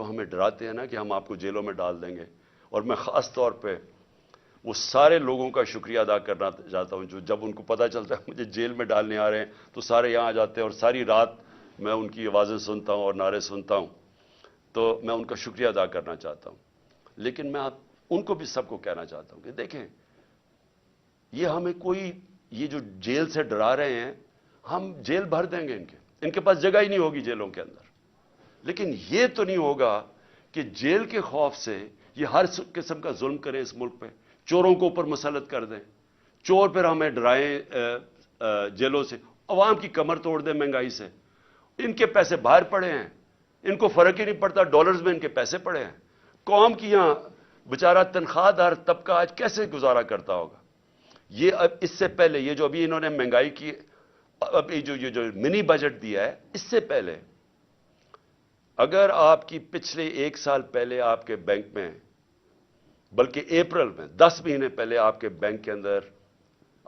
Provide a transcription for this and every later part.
جو ہمیں ڈراتے ہیں نا کہ ہم آپ کو جیلوں میں ڈال دیں گے، اور میں خاص طور پہ وہ سارے لوگوں کا شکریہ ادا کرنا چاہتا ہوں جو جب ان کو پتہ چلتا ہے مجھے جیل میں ڈالنے آ رہے ہیں تو سارے یہاں آ جاتے ہیں اور ساری رات میں ان کی آوازیں سنتا ہوں اور نعرے سنتا ہوں، تو میں ان کا شکریہ ادا کرنا چاہتا ہوں۔ لیکن میں ان کو بھی سب کو کہنا چاہتا ہوں کہ دیکھیں، یہ ہمیں کوئی یہ جو جیل سے ڈرا رہے ہیں، ہم جیل بھر دیں گے، ان کے پاس جگہ ہی نہیں ہوگی جیلوں کے اندر، لیکن یہ تو نہیں ہوگا کہ جیل کے خوف سے یہ ہر قسم کا ظلم کریں اس ملک پہ، چوروں کو اوپر مسلط کر دیں، چور پھر ہمیں ڈرائیں جیلوں سے، عوام کی کمر توڑ دیں مہنگائی سے۔ ان کے پیسے باہر پڑے ہیں، ان کو فرق ہی نہیں پڑتا، ڈالرز میں ان کے پیسے پڑے ہیں۔ قوم کی یہاں بیچارہ تنخواہ دار طبقہ آج کیسے گزارا کرتا ہوگا؟ یہ اب اس سے پہلے یہ جو ابھی انہوں نے مہنگائی کی، اب یہ جو منی بجٹ دیا ہے، اس سے پہلے اگر آپ کی پچھلے 1 سال پہلے آپ کے بینک میں، بلکہ اپریل میں 10 مہینے پہلے آپ کے بینک کے اندر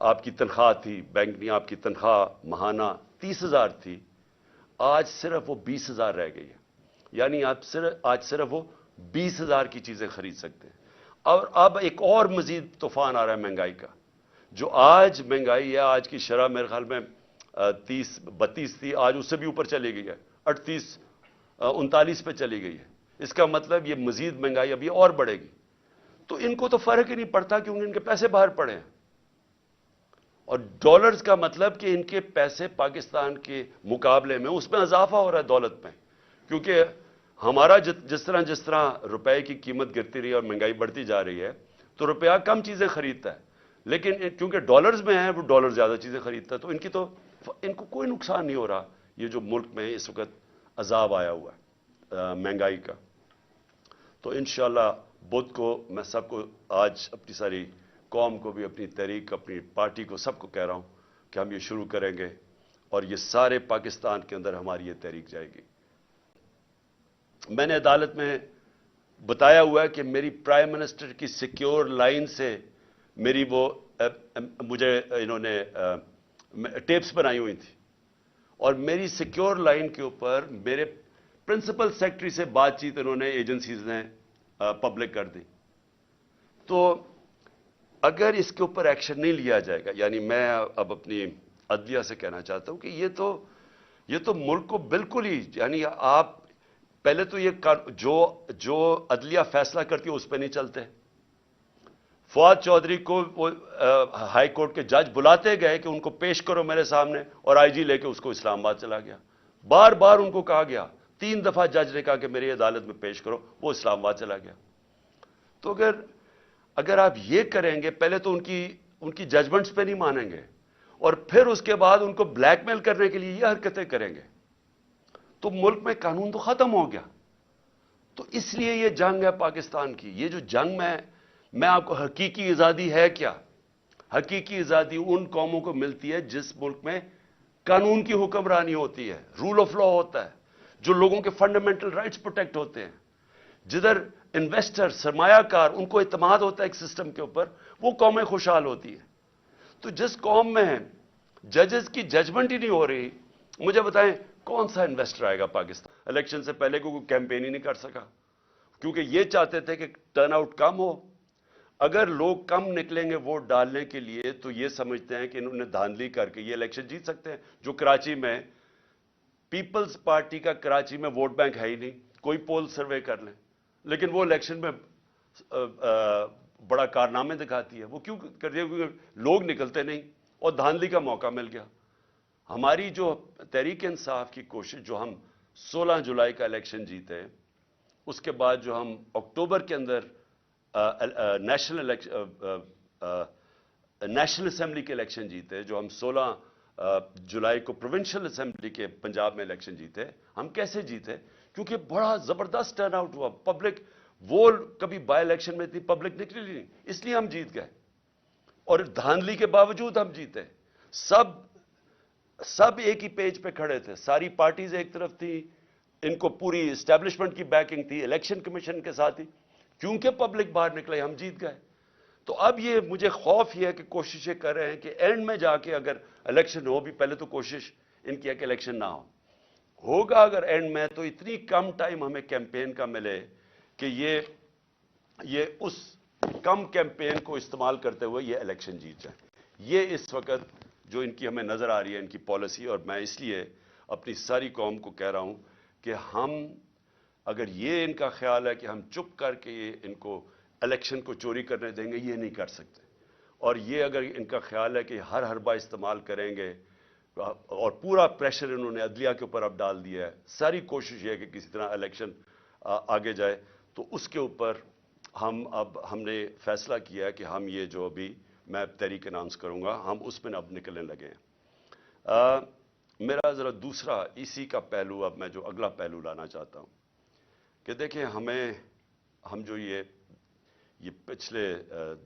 آپ کی تنخواہ تھی، بینک نے آپ کی تنخواہ ماہانہ 30,000 تھی، آج صرف وہ 20,000 رہ گئی ہے۔ یعنی آج صرف وہ 20,000 کی چیزیں خرید سکتے ہیں۔ اور اب ایک اور مزید طوفان آ رہا ہے مہنگائی کا، جو آج مہنگائی ہے، آج کی شرح میرے خیال میں 30-32 تھی، آج اس سے بھی اوپر چلی گئی ہے، 38-39 پہ چلی گئی ہے۔ اس کا مطلب یہ مزید مہنگائی ابھی اور بڑھے گی۔ تو ان کو تو فرق ہی نہیں پڑتا کیونکہ ان کے پیسے باہر پڑے ہیں، اور ڈالرز کا مطلب کہ ان کے پیسے پاکستان کے مقابلے میں اس میں اضافہ ہو رہا ہے دولت میں، کیونکہ ہمارا جس طرح روپے کی قیمت گرتی رہی ہے اور مہنگائی بڑھتی جا رہی ہے تو روپیہ کم چیزیں خریدتا ہے، لیکن کیونکہ ڈالرز میں ہے وہ ڈالر زیادہ چیزیں خریدتا ہے، تو ان کو کوئی نقصان نہیں ہو رہا۔ یہ جو ملک میں اس وقت عذاب آیا ہوا ہے مہنگائی کا، تو انشاءاللہ بدھ کو میں سب کو آج اپنی ساری قوم کو بھی، اپنی تحریک، اپنی پارٹی کو، سب کو کہہ رہا ہوں کہ ہم یہ شروع کریں گے اور یہ سارے پاکستان کے اندر ہماری یہ تحریک جائے گی۔ میں نے عدالت میں بتایا ہوا ہے کہ میری پرائم منسٹر کی سیکیور لائن سے میری مجھے انہوں نے ٹیپس بنائی ہوئی تھی، اور میری سیکیور لائن کے اوپر میرے پرنسپل سیکرٹری سے بات چیت انہوں نے ایجنسیز نے پبلک کر دی۔ تو اگر اس کے اوپر ایکشن نہیں لیا جائے گا، یعنی میں اب اپنی عدلیہ سے کہنا چاہتا ہوں کہ یہ تو ملک کو بالکل ہی، یعنی آپ پہلے تو یہ جو عدلیہ فیصلہ کرتی ہے اس پہ نہیں چلتے۔ فواد چودھری کو وہ ہائی کورٹ کے جج بلاتے گئے کہ ان کو پیش کرو میرے سامنے، اور آئی جی لے کے اس کو اسلام آباد چلا گیا۔ بار بار ان کو کہا گیا، 3 دفعہ جج نے کہا کہ میری عدالت میں پیش کرو، وہ اسلام آباد چلا گیا۔ تو اگر آپ یہ کریں گے، پہلے تو ان کی ججمنٹس پہ نہیں مانیں گے، اور پھر اس کے بعد ان کو بلیک میل کرنے کے لیے یہ حرکتیں کریں گے، تو ملک میں قانون تو ختم ہو گیا۔ تو اس لیے یہ جنگ ہے پاکستان کی، یہ جو جنگ میں آپ کو حقیقی آزادی ہے کیا؟ حقیقی آزادی ان قوموں کو ملتی ہے جس ملک میں قانون کی حکمرانی ہوتی ہے، رول آف لا ہوتا ہے، جو لوگوں کے فنڈامنٹل رائٹس پروٹیکٹ ہوتے ہیں، جدھر انویسٹر، سرمایہ کار، ان کو اعتماد ہوتا ہے ایک سسٹم کے اوپر، وہ قومیں خوشحال ہوتی ہیں۔ تو جس قوم میں ججز کی ججمنٹ ہی نہیں ہو رہی، مجھے بتائیں کون سا انویسٹر آئے گا پاکستان؟ الیکشن سے پہلے کوئی کیمپین ہی نہیں کر سکا، کیونکہ یہ چاہتے تھے کہ ٹرن آؤٹ کم ہو۔ اگر لوگ کم نکلیں گے ووٹ ڈالنے کے لیے تو یہ سمجھتے ہیں کہ انہوں نے دھاندلی کر کے یہ الیکشن جیت سکتے ہیں۔ جو کراچی میں پیپلز پارٹی کا کراچی میں ووٹ بینک ہے ہی نہیں، کوئی پول سروے کر لیں، لیکن وہ الیکشن میں بڑا کارنامے دکھاتی ہے۔ وہ کیوں کرتی ہے؟ کیونکہ لوگ نکلتے نہیں اور دھاندلی کا موقع مل گیا۔ ہماری جو تحریک انصاف کی کوشش، جو ہم 16 جولائی کا الیکشن جیتے، اس کے بعد جو ہم اکتوبر کے اندر نیشنل اسمبلی کے الیکشن جیتے، جو ہم 16 جولائی کو پروونشل اسمبلی کے پنجاب میں الیکشن جیتے، ہم کیسے جیتے؟ کیونکہ بڑا زبردست ٹرن آؤٹ ہوا، پبلک، وہ کبھی بائی الیکشن میں اتنی پبلک نکلی نہیں، اس لیے ہم جیت گئے، اور دھاندلی کے باوجود ہم جیتے۔ سب ایک ہی پیج پہ کھڑے تھے، ساری پارٹیز ایک طرف تھی، ان کو پوری اسٹیبلشمنٹ کی بیکنگ تھی، الیکشن کمیشن کے ساتھ ہی، کیونکہ پبلک باہر نکلے ہم جیت گئے۔ تو اب یہ مجھے خوف یہ ہے کہ کوششیں کر رہے ہیں کہ اینڈ میں جا کے اگر الیکشن ہو بھی، پہلے تو کوشش ان کی ہے کہ الیکشن نہ ہو، ہوگا اگر اینڈ میں تو اتنی کم ٹائم ہمیں کیمپین کا ملے کہ یہ اس کم کیمپین کو استعمال کرتے ہوئے یہ الیکشن جیت جائیں. یہ اس وقت جو ان کی ہمیں نظر آ رہی ہے ان کی پالیسی، اور میں اس لیے اپنی ساری قوم کو کہہ رہا ہوں کہ ہم اگر یہ ان کا خیال ہے کہ ہم چپ کر کے ان کو الیکشن کو چوری کرنے دیں گے، یہ نہیں کر سکتے. اور یہ اگر ان کا خیال ہے کہ ہر حربہ استعمال کریں گے، اور پورا پریشر انہوں نے عدلیہ کے اوپر اب ڈال دیا ہے، ساری کوشش یہ ہے کہ کسی طرح الیکشن آگے جائے، تو اس کے اوپر ہم نے فیصلہ کیا ہے کہ ہم یہ جو ابھی میں تحریک اناؤنس کروں گا، ہم اس میں اب نکلنے لگے ہیں. میرا ذرا دوسرا اسی کا پہلو، اب میں جو اگلا پہلو لانا چاہتا ہوں کہ دیکھیں ہم جو یہ پچھلے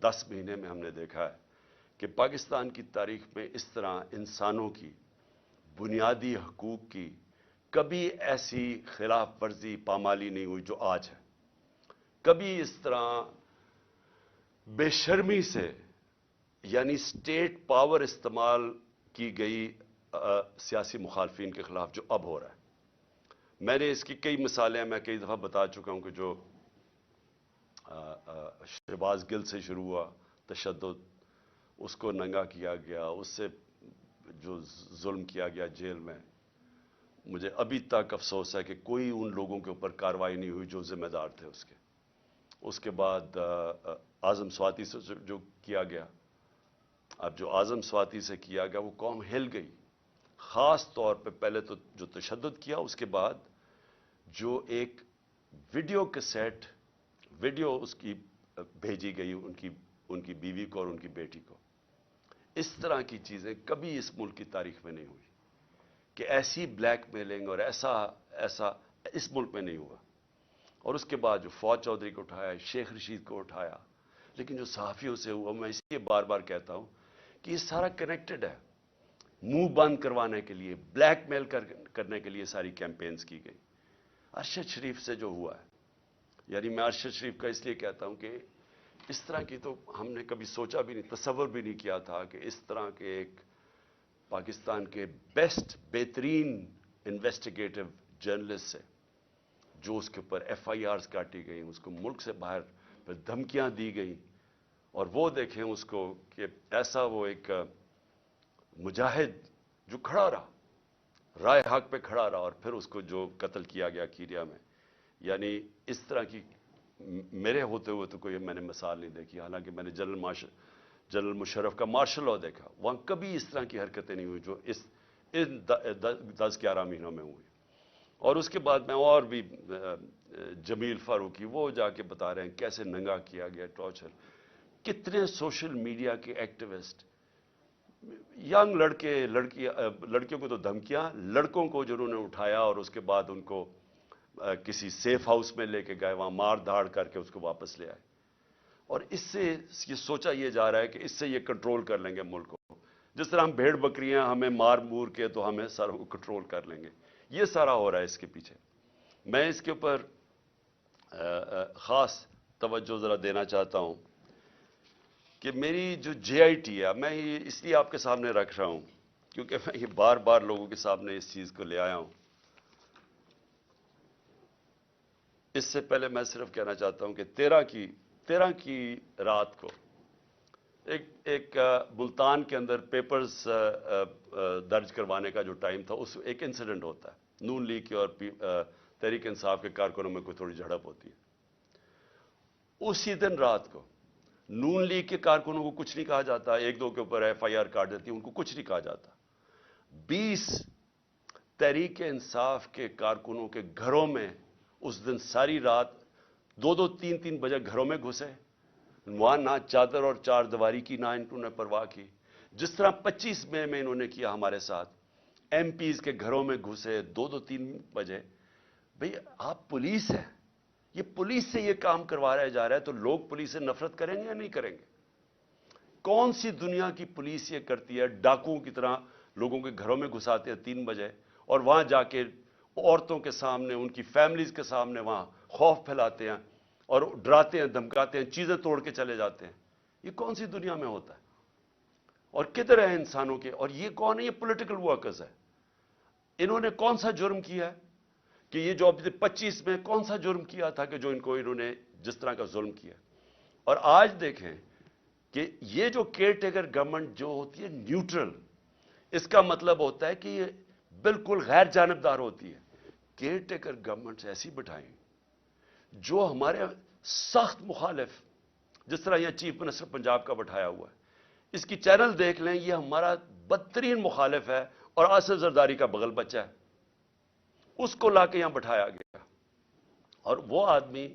10 مہینے میں ہم نے دیکھا ہے کہ پاکستان کی تاریخ میں اس طرح انسانوں کی بنیادی حقوق کی کبھی ایسی خلاف ورزی پامالی نہیں ہوئی جو آج ہے. کبھی اس طرح بے شرمی سے یعنی اسٹیٹ پاور استعمال کی گئی سیاسی مخالفین کے خلاف جو اب ہو رہا ہے. میں نے اس کی کئی مثالیں میں کئی دفعہ بتا چکا ہوں کہ جو شہباز گل سے شروع ہوا تشدد، اس کو ننگا کیا گیا، اس سے جو ظلم کیا گیا جیل میں، مجھے ابھی تک افسوس ہے کہ کوئی ان لوگوں کے اوپر کارروائی نہیں ہوئی جو ذمہ دار تھے اس کے. اس کے بعد اعظم سواتی سے جو کیا گیا، اب جو اعظم سواتی سے کیا گیا وہ قوم ہل گئی. خاص طور پہ پہلے تو جو تشدد کیا، اس کے بعد جو ایک ویڈیو کیسٹ ویڈیو اس کی بھیجی گئی ان کی بیوی کو اور ان کی بیٹی کو. اس طرح کی چیزیں کبھی اس ملک کی تاریخ میں نہیں ہوئی کہ ایسی بلیک میلنگ اور ایسا اس ملک میں نہیں ہوا. اور اس کے بعد جو فواد چودھری کو اٹھایا، شیخ رشید کو اٹھایا، لیکن جو صحافیوں سے ہوا، میں اس لیے بار بار کہتا ہوں کہ یہ سارا کنیکٹڈ ہے. منہ بند کروانے کے لیے، بلیک میل کرنے کے لیے ساری کیمپینز کی گئی. ارشد شریف سے جو ہوا ہے، یعنی میں ارشد شریف کا اس لیے کہتا ہوں کہ اس طرح کی تو ہم نے کبھی سوچا بھی نہیں، تصور بھی نہیں کیا تھا کہ اس طرح کے ایک پاکستان کے بہترین انویسٹیگیٹو جرنلسٹ سے جو اس کے اوپر ایف آئی آرز کاٹی گئیں، اس کو ملک سے باہر پھر دھمکیاں دی گئیں، اور وہ دیکھیں اس کو کہ ایسا وہ ایک مجاہد جو کھڑا رہا، رائے حق پہ کھڑا رہا، اور پھر اس کو جو قتل کیا گیا کیریا میں. یعنی اس طرح کی میرے ہوتے ہوئے تو کوئی میں نے مثال نہیں دیکھی. حالانکہ میں نے جنرل مشرف کا مارشل لاء دیکھا، وہاں کبھی اس طرح کی حرکتیں نہیں ہوئی جو ان 10-11 مہینوں میں ہوئی. اور اس کے بعد میں اور بھی جمیل فاروقی وہ جا کے بتا رہے ہیں کیسے ننگا کیا گیا، ٹارچر. کتنے سوشل میڈیا کے ایکٹیوسٹ، ینگ لڑکیوں کو تو دھمکیاں، لڑکوں کو جنہوں نے اٹھایا اور اس کے بعد ان کو کسی سیف ہاؤس میں لے کے گئے، وہاں مار دھاڑ کر کے اس کو واپس لے آئے. اور اس سے یہ سوچا یہ جا رہا ہے کہ اس سے یہ کنٹرول کر لیں گے ملک کو. جس طرح ہم بھیڑ بکریاں ہمیں مار مور کے تو ہمیں ساروں کو کنٹرول کر لیں گے. یہ سارا ہو رہا ہے اس کے پیچھے. میں اس کے اوپر خاص توجہ ذرا دینا چاہتا ہوں کہ میری جو جے آئی ٹی ہے، میں یہ اس لیے آپ کے سامنے رکھ رہا ہوں کیونکہ میں یہ بار بار لوگوں کے سامنے اس چیز کو لے آیا ہوں. اس سے پہلے میں صرف کہنا چاہتا ہوں کہ 13 کی رات کو ایک ملتان کے اندر پیپرز درج کروانے کا جو ٹائم تھا، اس ایک انسیڈنٹ ہوتا ہے. نون لیگ کی اور تحریک انصاف کے کارکنوں میں کوئی تھوڑی جھڑپ ہوتی ہے. اسی دن رات کو نون لیگ کے کارکنوں کو کچھ نہیں کہا جاتا، ایک دو کے اوپر ایف آئی آر کاٹ دیتی ہے، ان کو کچھ نہیں کہا جاتا. 20 تحریک انصاف کے کارکنوں کے گھروں میں اس دن ساری رات 2-3 بجے گھروں میں گھسے. وہاں نہ چادر اور چار دیواری کی نہ انہوں نے پرواہ کی. جس طرح 25 مئی میں انہوں نے کیا ہمارے ساتھ، ایم پیز کے گھروں میں گھسے 2-3 بجے. بھئی آپ پولیس ہیں، یہ پولیس سے یہ کام کروایا جا رہا ہے تو لوگ پولیس سے نفرت کریں گے یا نہیں کریں گے؟ کون سی دنیا کی پولیس یہ کرتی ہے؟ ڈاکوؤں کی طرح لوگوں کے گھروں میں گھساتے ہیں 3 بجے اور وہاں جا کے عورتوں کے سامنے، ان کی فیملیز کے سامنے وہاں خوف پھیلاتے ہیں اور ڈراتے ہیں، دھمکاتے ہیں، چیزیں توڑ کے چلے جاتے ہیں. یہ کون سی دنیا میں ہوتا ہے؟ اور کدھر ہے انسانوں کے؟ اور یہ کون ہے؟ یہ پولیٹیکل ورکرز ہے. انہوں نے کون سا جرم کیا ہے کہ یہ جو ابھی 25 میں کون سا جرم کیا تھا کہ جو انہوں نے جس طرح کا ظلم کیا؟ اور آج دیکھیں کہ یہ جو کیئر ٹیکر گورنمنٹ جو ہوتی ہے نیوٹرل، اس کا مطلب ہوتا ہے کہ یہ بالکل غیر جانبدار ہوتی ہے۔ کیئر ٹیکر گورنمنٹ ایسی بٹھائیں جو ہمارے سخت مخالف، جس طرح یہ چیف منسٹر پنجاب کا بٹھایا ہوا ہے، اس کی چینل دیکھ لیں، یہ ہمارا بدترین مخالف ہے اور آصف زرداری کا بغل بچہ ہے، اس کو لا کے یہاں بٹھایا گیا۔ اور وہ آدمی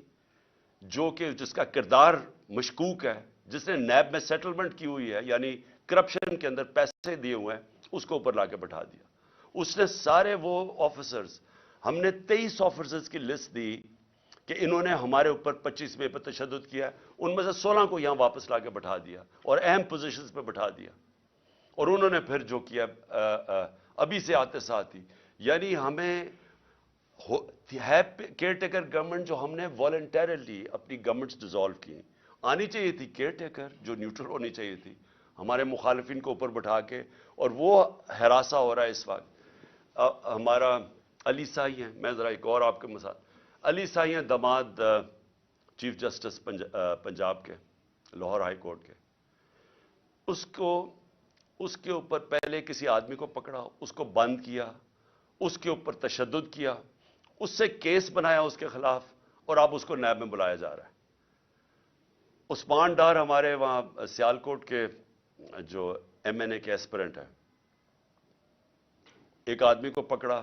جو کہ جس کا کردار مشکوک ہے، جس نے نیب میں سیٹلمنٹ کی ہوئی ہے، یعنی کرپشن کے اندر پیسے دیے ہوئے ہیں، اس کو اوپر لا کے بٹھا دیا۔ اس نے سارے وہ آفیسرز، ہم نے 23 آفیسرز کی لسٹ دی کہ انہوں نے ہمارے اوپر 25 مئی پر تشدد کیا، ان میں سے 16 کو یہاں واپس لا کے بٹھا دیا اور اہم پوزیشنز پہ بٹھا دیا۔ اور انہوں نے پھر جو کیا ابھی سے آتے ساتھ ہی، یعنی ہمیں ہے کیئر ٹیکر گورنمنٹ جو ہم نے والنٹیرلی اپنی گورنمنٹس ڈیزالو کی، آنی چاہیے تھی کیئر ٹیکر جو نیوٹرل ہونی چاہیے تھی، ہمارے مخالفین کو اوپر بٹھا کے، اور وہ ہراساں ہو رہا ہے اس وقت۔ ہمارا علی سائی ہیں، میں ذرا ایک اور آپ کے مثال، علی سائی ہیں داماد چیف جسٹس پنجاب کے، لاہور ہائی کورٹ کے، اس کے اوپر پہلے کسی آدمی کو پکڑا، اس کو بند کیا، اس کے اوپر تشدد کیا، اس سے کیس بنایا اس کے خلاف، اور اب اس کو نیب میں بلایا جا رہا ہے۔ عثمان ڈار ہمارے وہاں سیالکوٹ کے جو ایم این اے کے ایسپرنٹ ہیں، ایک آدمی کو پکڑا،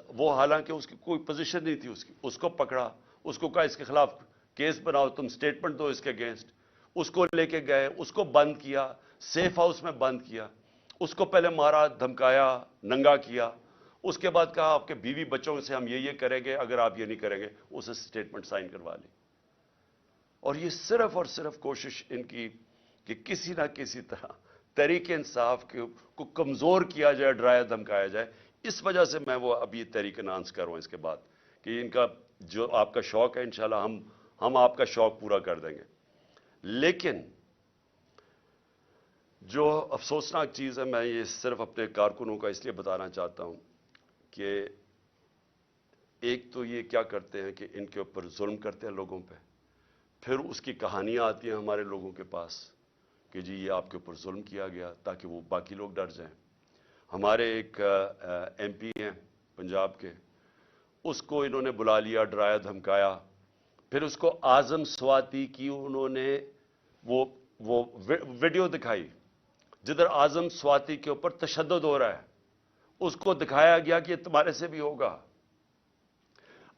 وہ حالانکہ اس کی کوئی پوزیشن نہیں تھی، اس کو پکڑا، اس کو کہا اس کے خلاف کیس بناؤ، تم سٹیٹمنٹ دو اس کے اگینسٹ، اس کو لے کے گئے، اس کو بند کیا، سیف ہاؤس میں بند کیا، اس کو پہلے مارا، دھمکایا، ننگا کیا، اس کے بعد کہا آپ کے بیوی بچوں سے ہم یہ کریں گے اگر آپ یہ نہیں کریں گے، اسے سٹیٹمنٹ سائن کروا لی۔ اور یہ صرف اور صرف کوشش ان کی کہ کسی نہ کسی طرح تحریک انصاف کو کمزور کیا جائے، ڈرایا دھمکایا جائے۔ اس وجہ سے میں وہ ابھی تحریک انانس کر رہا ہوں اس کے بعد کہ ان کا جو آپ کا شوق ہے انشاءاللہ ہم آپ کا شوق پورا کر دیں گے۔ لیکن جو افسوسناک چیز ہے، میں یہ صرف اپنے کارکنوں کا اس لیے بتانا چاہتا ہوں کہ ایک تو یہ کیا کرتے ہیں کہ ان کے اوپر ظلم کرتے ہیں لوگوں پہ، پھر اس کی کہانیاں آتی ہیں ہمارے لوگوں کے پاس کہ جی یہ آپ کے اوپر ظلم کیا گیا تاکہ وہ باقی لوگ ڈر جائیں۔ ہمارے ایک ایم پی ہیں پنجاب کے، اس کو انہوں نے بلا لیا، ڈرایا دھمکایا، پھر اس کو اعظم سواتی کی انہوں نے وہ ویڈیو دکھائی جدھر اعظم سواتی کے اوپر تشدد ہو رہا ہے، اس کو دکھایا گیا کہ یہ تمہارے سے بھی ہوگا۔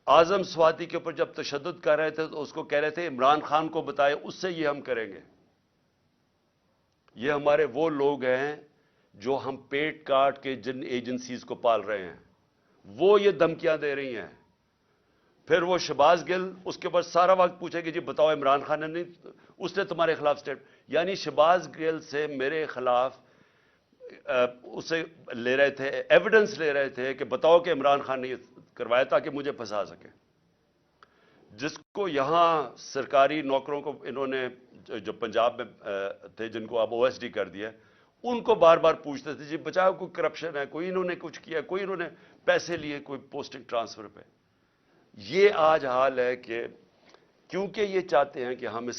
اعظم سواتی کے اوپر جب تشدد کر رہے تھے تو اس کو کہہ رہے تھے عمران خان کو بتائے، اس سے یہ ہم کریں گے۔ یہ ہمارے وہ لوگ ہیں جو ہم پیٹ کاٹ کے جن ایجنسیز کو پال رہے ہیں، وہ یہ دھمکیاں دے رہی ہیں۔ پھر وہ شہباز گل اس کے بعد سارا وقت پوچھے کہ جی بتاؤ عمران خان نے نہیں، اس نے تمہارے خلاف سٹیپ، یعنی شہباز گل سے میرے خلاف اسے لے رہے تھے، ایویڈنس لے رہے تھے کہ بتاؤ کہ عمران خان نے یہ کروایا تاکہ مجھے پھنسا سکے۔ جس کو یہاں سرکاری نوکروں کو انہوں نے جو پنجاب میں تھے جن کو اب او ایس ڈی کر دیا، ان کو بار بار پوچھتے تھے جی بچاؤ کوئی کرپشن ہے، کوئی انہوں نے کچھ کیا، کوئی انہوں نے پیسے لیے کوئی پوسٹنگ ٹرانسفر پہ۔ یہ آج حال ہے کہ کیونکہ یہ چاہتے ہیں کہ ہم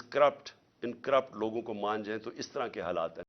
ان کرپٹ لوگوں کو مان جائیں، تو اس طرح کے حالات ہیں۔